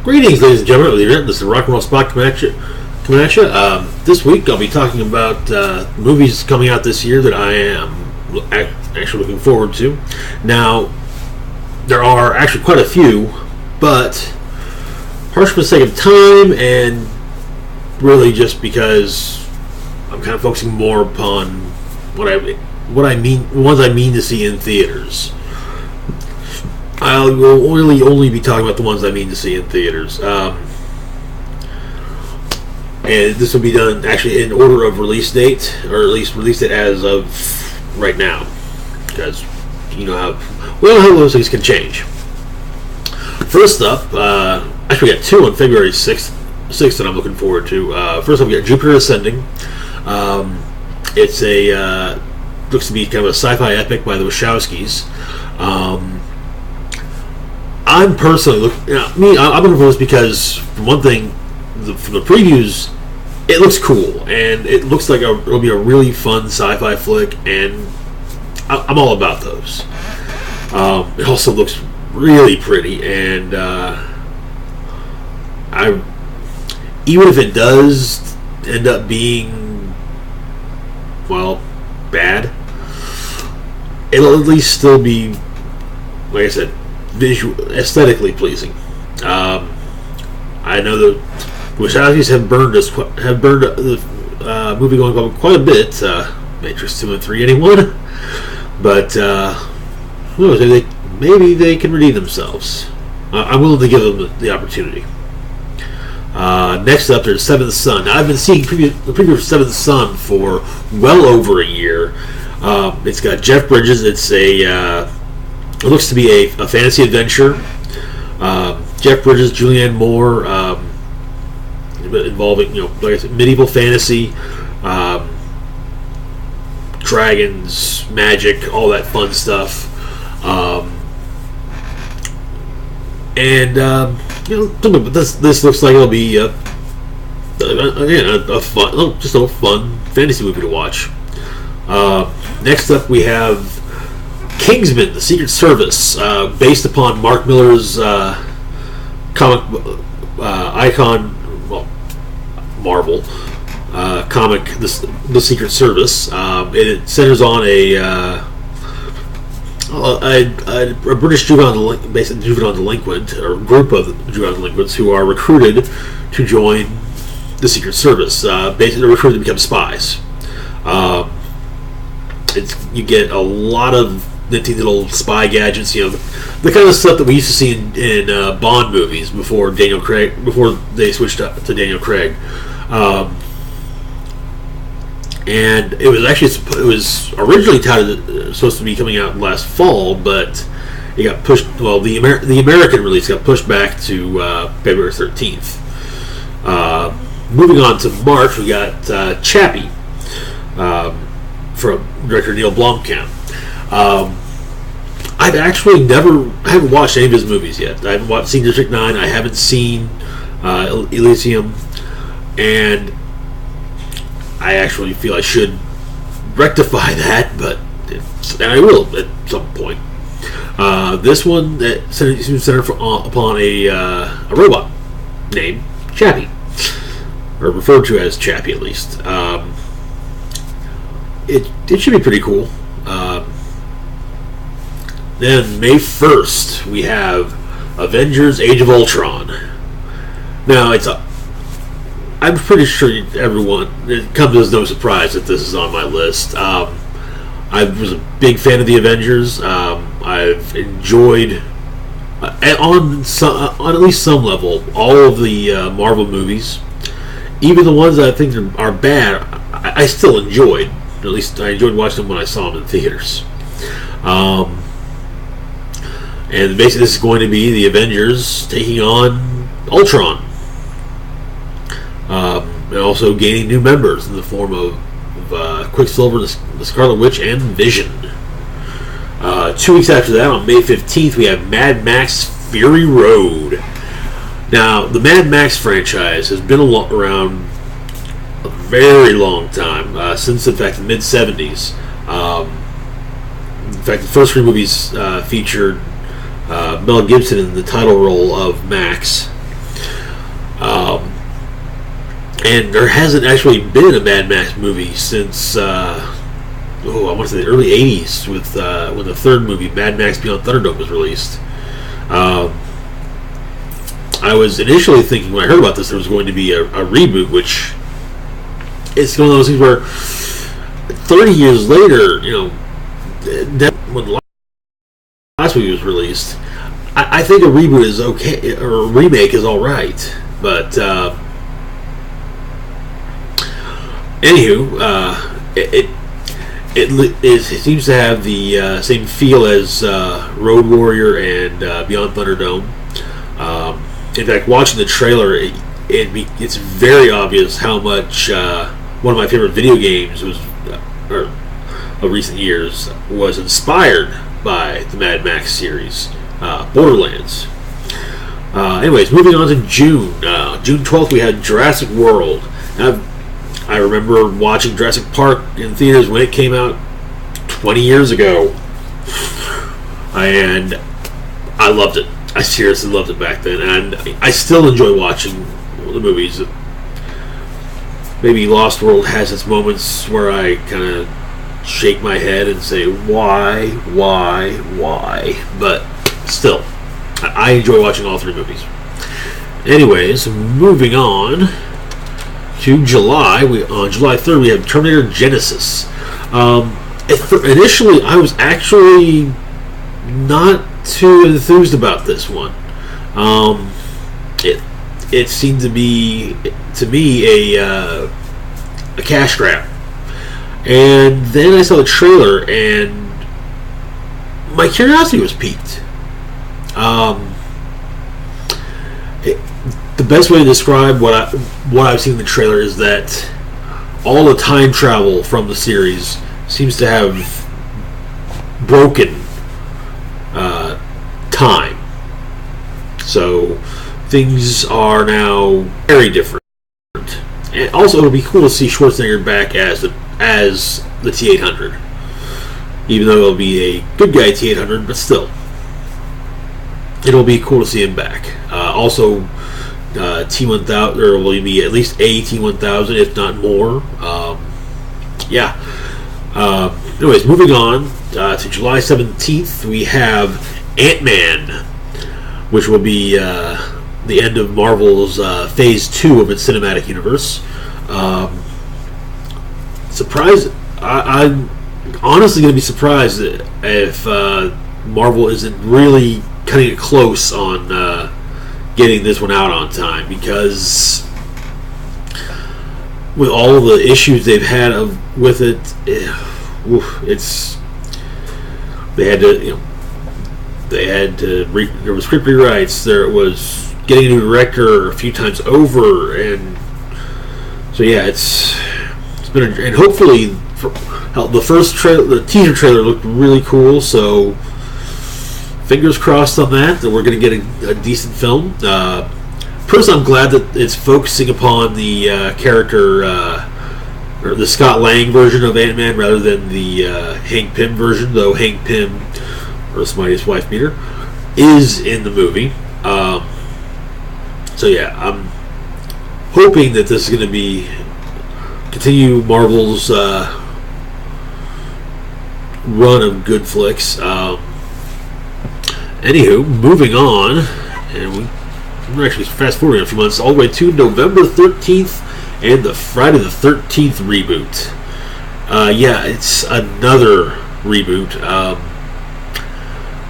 Greetings, ladies and gentlemen of the internet. This is Rock and Roll Spot coming at you. This week, I'll be talking about movies coming out this year that I am actually looking forward to. Now, there are actually quite a few, but partially for the sake of time, and really just because I'm kind of focusing more upon what I mean to see in theaters. I will really only be talking about the ones I mean to see in theaters. And this will be done actually in order of release date, or at least release it as of right now. Because you know how those things can change. First up, actually we got two on February 6th that I'm looking forward to. First up, we got Jupiter Ascending. It's looks to be kind of a sci-fi epic by the Wachowskis. I'm personally I'm looking for this because, for one thing, from the previews, it looks cool, and it looks like it'll be a really fun sci-fi flick, and I'm all about those. It also looks really pretty, and even if it does end up being, well, bad, it'll at least still be, like I said, aesthetically pleasing. I know the Wachowskis have burned the movie going quite a bit. Matrix 2 and 3, anyone? But who knows? Maybe they can redeem themselves. I'm willing to give them the opportunity. Next up, there's Seventh Son. Now, I've been seeing the preview of Seventh Son for well over a year. It's got Jeff Bridges. It looks to be a fantasy adventure. Jeff Bridges, Julianne Moore, involving, like I said, medieval fantasy, dragons, magic, all that fun stuff. This looks like it'll be a fun fantasy movie to watch. Next up, we have Kingsman: The Secret Service, based upon Mark Millar's comic icon, Marvel comic, The Secret Service. It centers on a British juvenile delinquent, or a group of juvenile delinquents who are recruited to join the Secret Service. Basically, they're recruited to become spies. You get a lot of nifty little spy gadgets, the kind of stuff that we used to see in Bond movies before they switched up to Daniel Craig. And it was originally supposed to be coming out last fall, but it got pushed. Well, the American release got pushed back to February 13th. Moving on to March, we got Chappie from director Neil Blomkamp. I haven't watched any of his movies yet. I haven't seen District 9. I haven't seen Elysium, and I actually feel I should rectify that, and I will at some point. This one seems to center upon a robot named Chappie, or referred to as Chappie at least. It should be pretty cool. Then May 1st, we have Avengers: Age of Ultron. Now, I'm pretty sure it comes as no surprise that this is on my list. I was a big fan of the Avengers. I've enjoyed, on at least some level, all of the Marvel movies. Even the ones that I think are bad, I still enjoyed. At least I enjoyed watching them when I saw them in theaters. And basically, this is going to be the Avengers taking on Ultron, and also gaining new members in the form of Quicksilver, the Scarlet Witch, and Vision. 2 weeks after that, on May 15th, we have Mad Max: Fury Road. Now, the Mad Max franchise has been around a very long time, since, in fact, the mid-'70s. In fact, the first three movies featured Mel Gibson in the title role of Max. And there hasn't actually been a Mad Max movie since I want to say the early '80s, with when the third movie, Mad Max Beyond Thunderdome, was released. I was initially thinking when I heard about this there was going to be a reboot, which it's one of those things where 30 years later, when the last movie was released, I think a reboot is okay, or a remake is all right. But anywho, it seems to have the same feel as Road Warrior and Beyond Thunderdome. In fact, watching the trailer, it's very obvious how much one of my favorite video games of recent years was inspired by the Mad Max series, Borderlands. Anyways, moving on to June. June 12th, we had Jurassic World. I remember watching Jurassic Park in theaters when it came out 20 years ago, and I loved it. I seriously loved it back then, and I still enjoy watching the movies. Maybe Lost World has its moments where I kind of shake my head and say, why? But still, I enjoy watching all three movies. Anyways, moving on to July. On July 3rd, we have Terminator Genisys. Initially, I was actually not too enthused about this one. It seemed to be, to me, a cash grab. And then I saw the trailer, and my curiosity was piqued. The best way to describe what I've seen in the trailer is that all the time travel from the series seems to have broken time. So things are now very different. And also, it'll be cool to see Schwarzenegger back as the T-800. Even though it'll be a good guy T-800, but still, it'll be cool to see him back. Also, T-1000, or will be at least a T-1000, if not more. Anyways, moving on to July 17th, we have Ant-Man, which will be the end of Marvel's Phase 2 of its cinematic universe. I'm honestly going to be surprised if Marvel isn't really cutting it close on getting this one out on time, because with all the issues they've had with it, there was script rewrites, there was getting a new director a few times over, and so yeah, it's been and hopefully the teaser trailer looked really cool, so fingers crossed on that we're going to get a decent film. Personally, I'm glad that it's focusing upon the character, or the Scott Lang version of Ant-Man, rather than the Hank Pym version, though Hank Pym, Earth's Mightiest Wife Beater, is in the movie. So yeah, I'm hoping that this is going to continue Marvel's run of good flicks. Anywho, moving on, and we're actually fast forwarding a few months all the way to November 13th and the Friday the 13th reboot. It's another reboot.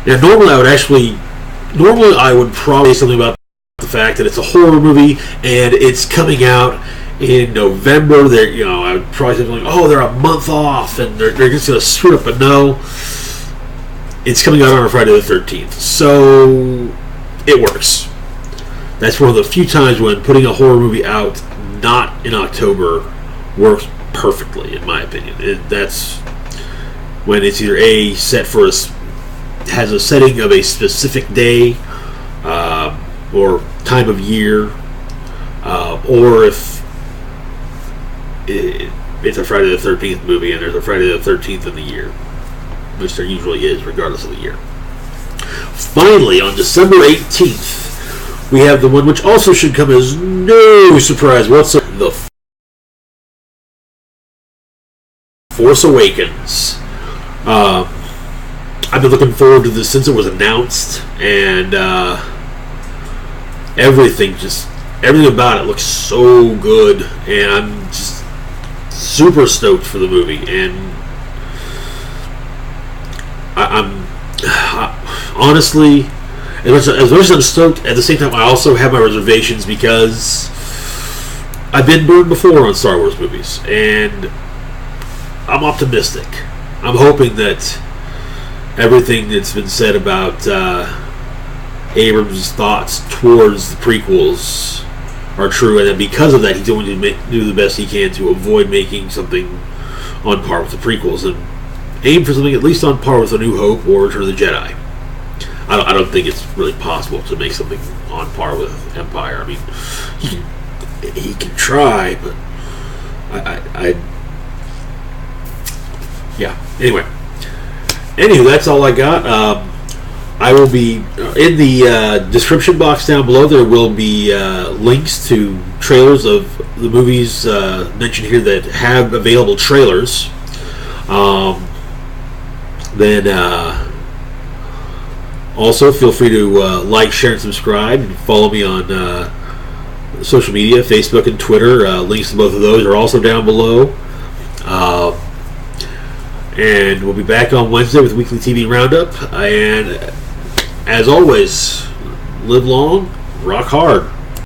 Now, normally I would probably say something about the fact that it's a horror movie and it's coming out in November. I would probably say something like, they're a month off and they're just going to screw it up, but no. It's coming out on a Friday the 13th, so it works. That's one of the few times when putting a horror movie out not in October works perfectly, in my opinion. That's when it's either has a setting of a specific day or time of year, or if it's a Friday the 13th movie and there's a Friday the 13th in the year, which there usually is, regardless of the year. Finally, on December 18th, we have the one which also should come as no surprise whatsoever, The Force Awakens. I've been looking forward to this since it was announced, and everything about it looks so good, and I'm just super stoked for the movie. And I'm honestly, as much as I'm stoked, at the same time I also have my reservations because I've been burned before on Star Wars movies, and I'm optimistic. I'm hoping that everything that's been said about Abrams' thoughts towards the prequels are true, and that because of that, he's going to do the best he can to avoid making something on par with the prequels and aim for something at least on par with A New Hope or Return of the Jedi. I don't think it's really possible to make something on par with Empire. I mean, he can try, but yeah. Anyway, that's all I got. I will be in the description box down below. There will be links to trailers of the movies mentioned here that have available trailers. Then also feel free to like, share, and subscribe, and follow me on social media, Facebook and Twitter. Links to both of those are also down below. And we'll be back on Wednesday with Weekly TV Roundup. And as always, live long, rock hard.